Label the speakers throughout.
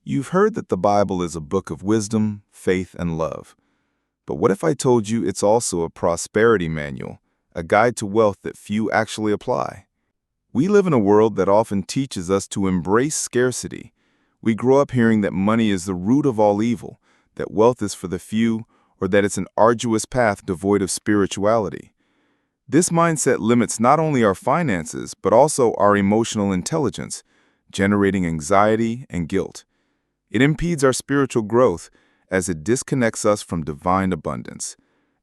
Speaker 1: You've heard that the Bible is a book of wisdom, faith, and love. But what if I told you it's also a prosperity manual, a guide to wealth that few actually apply? We live in a world that often teaches us to embrace scarcity. We grow up hearing that money is the root of all evil, that wealth is for the few, or that it's an arduous path devoid of spirituality. This mindset limits not only our finances, but also our emotional intelligence, generating anxiety and guilt. It impedes our spiritual growth as it disconnects us from divine abundance.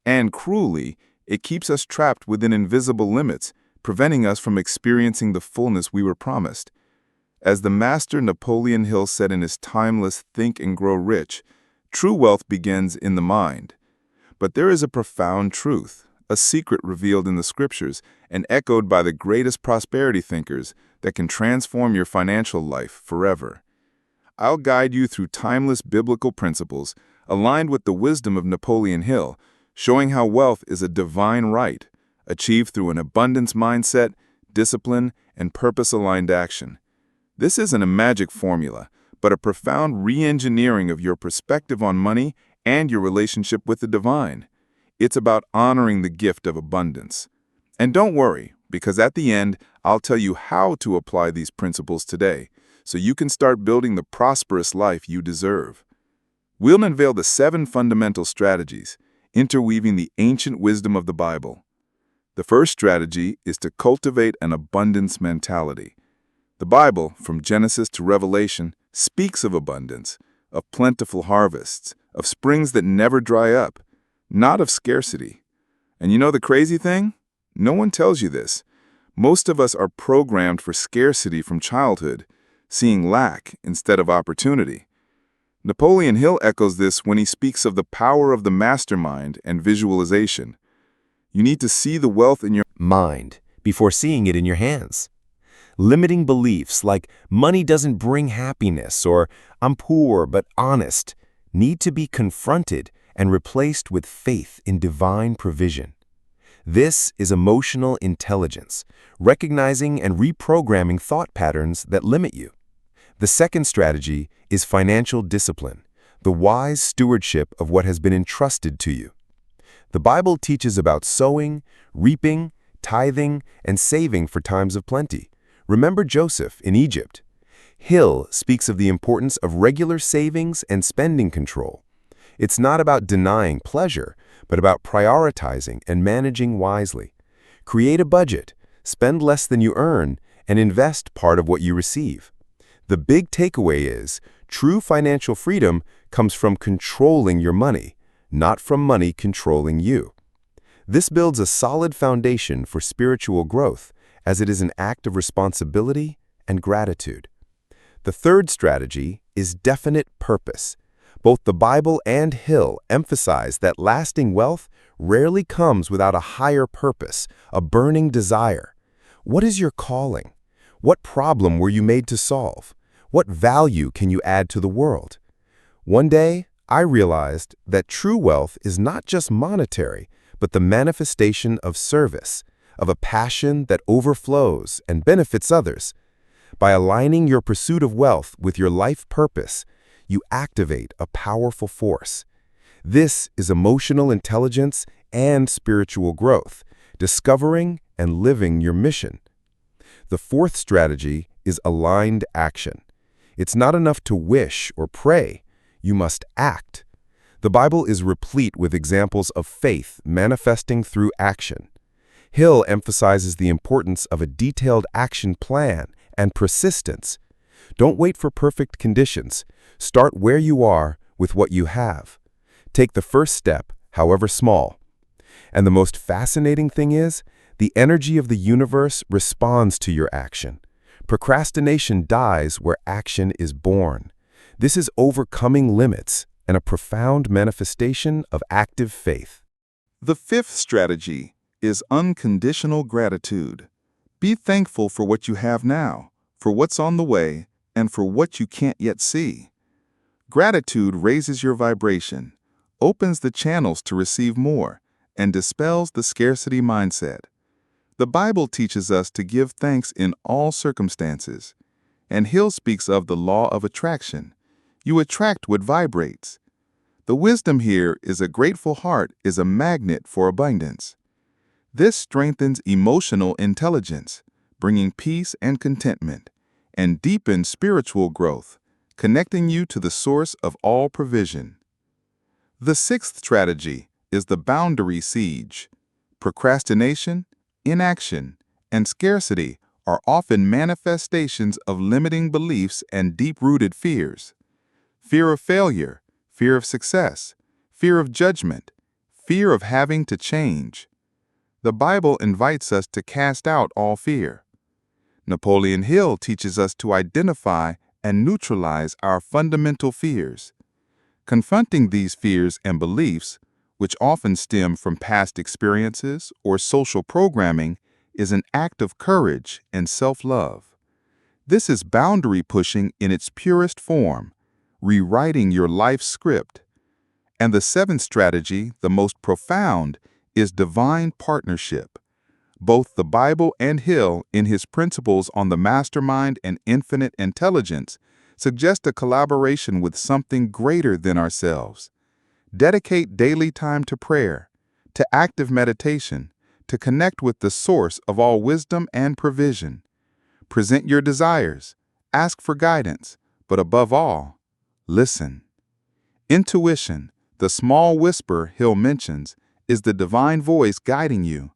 Speaker 1: And cruelly, it keeps us trapped within invisible limits, preventing us from experiencing the fullness we were promised. As the master Napoleon Hill said in his timeless Think and Grow Rich, true wealth begins in the mind. But there is a profound truth, a secret revealed in the scriptures and echoed by the greatest prosperity thinkers that can transform your financial life forever. I'll guide you through timeless biblical principles aligned with the wisdom of Napoleon Hill, showing how wealth is a divine right, achieved through an abundance mindset, discipline, and purpose-aligned action. This isn't a magic formula, but a profound re-engineering of your perspective on money and your relationship with the divine. It's about honoring the gift of abundance. And don't worry, because at the end, I'll tell you how to apply these principles today, so you can start building the prosperous life you deserve. We'll unveil the 7 fundamental strategies, interweaving the ancient wisdom of the Bible. The first strategy is to cultivate an abundance mentality. The Bible, from Genesis to Revelation, speaks of abundance, of plentiful harvests, of springs that never dry up, not of scarcity. And you know the crazy thing? No one tells you this. Most of us are programmed for scarcity from childhood, seeing lack instead of opportunity. Napoleon Hill echoes this when he speaks of the power of the mastermind and visualization. You need to see the wealth in your
Speaker 2: mind before seeing it in your hands. Limiting beliefs like money doesn't bring happiness or I'm poor but honest need to be confronted and replaced with faith in divine provision. This is emotional intelligence, recognizing and reprogramming thought patterns that limit you. The second strategy is financial discipline, the wise stewardship of what has been entrusted to you. The Bible teaches about sowing, reaping, tithing, and saving for times of plenty. Remember Joseph in Egypt. Hill speaks of the importance of regular savings and spending control. It's not about denying pleasure, but about prioritizing and managing wisely. Create a budget, spend less than you earn, and invest part of what you receive. The big takeaway is, true financial freedom comes from controlling your money, not from money controlling you. This builds a solid foundation for spiritual growth, as it is an act of responsibility and gratitude. The third strategy is definite purpose. Both the Bible and Hill emphasize that lasting wealth rarely comes without a higher purpose, a burning desire. What is your calling? What problem were you made to solve? What value can you add to the world? One day, I realized that true wealth is not just monetary, but the manifestation of service, of a passion that overflows and benefits others. By aligning your pursuit of wealth with your life purpose, you activate a powerful force. This is emotional intelligence and spiritual growth, discovering and living your mission. The fourth strategy is aligned action. It's not enough to wish or pray. You must act. The Bible is replete with examples of faith manifesting through action. Hill emphasizes the importance of a detailed action plan and persistence. Don't wait for perfect conditions. Start where you are with what you have. Take the first step, however small. And the most fascinating thing is, the energy of the universe responds to your action. Procrastination dies where action is born. This is overcoming limits and a profound manifestation of active faith.
Speaker 1: The fifth strategy is unconditional gratitude. Be thankful for what you have now, for what's on the way, and for what you can't yet see. Gratitude raises your vibration, opens the channels to receive more, and dispels the scarcity mindset. The Bible teaches us to give thanks in all circumstances, and Hill speaks of the law of attraction. You attract what vibrates. The wisdom here is a grateful heart is a magnet for abundance. This strengthens emotional intelligence, bringing peace and contentment, and deepens spiritual growth, connecting you to the source of all provision. The sixth strategy is the boundary siege. Procrastination, inaction, and scarcity are often manifestations of limiting beliefs and deep-rooted fears. Fear of failure, fear of success, fear of judgment, fear of having to change. The Bible invites us to cast out all fear. Napoleon Hill teaches us to identify and neutralize our fundamental fears. Confronting these fears and beliefs, which often stem from past experiences or social programming, is an act of courage and self-love. This is boundary pushing in its purest form, rewriting your life's script. And the seventh strategy, the most profound, is divine partnership. Both the Bible and Hill, in his principles on the mastermind and infinite intelligence, suggest a collaboration with something greater than ourselves. Dedicate daily time to prayer, to active meditation, to connect with the source of all wisdom and provision. Present your desires, ask for guidance, but above all, listen. Intuition, the small whisper Hill mentions, is the divine voice guiding you.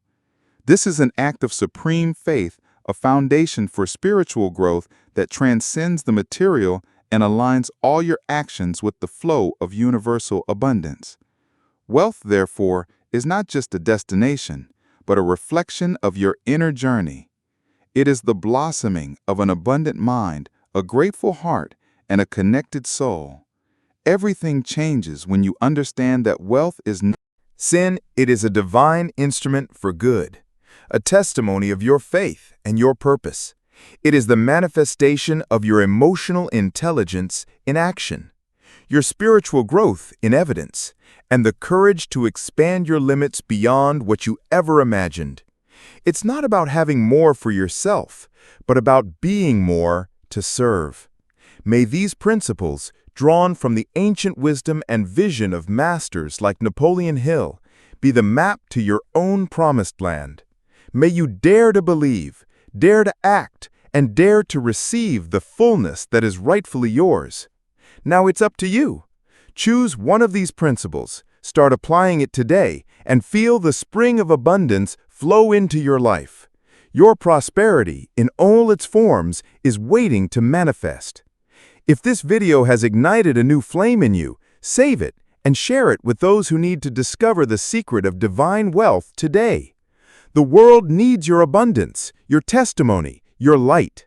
Speaker 1: This is an act of supreme faith, a foundation for spiritual growth that transcends the material and aligns all your actions with the flow of universal abundance. Wealth, therefore, is not just a destination, but a reflection of your inner journey. It is the blossoming of an abundant mind, a grateful heart, and a connected soul. Everything changes when you understand that wealth is not sin, it is a divine instrument for good, a testimony of your faith and your purpose. It is the manifestation of your emotional intelligence in action, your spiritual growth in evidence, and the courage to expand your limits beyond what you ever imagined. It's not about having more for yourself, but about being more to serve. May these principles, drawn from the ancient wisdom and vision of masters like Napoleon Hill, be the map to your own promised land. May you dare to believe, dare to act, and dare to receive the fullness that is rightfully yours. Now it's up to you. Choose one of these principles, start applying it today, and feel the spring of abundance flow into your life. Your prosperity, in all its forms, is waiting to manifest. If this video has ignited a new flame in you, save it and share it with those who need to discover the secret of divine wealth today. The world needs your abundance, your testimony, your light.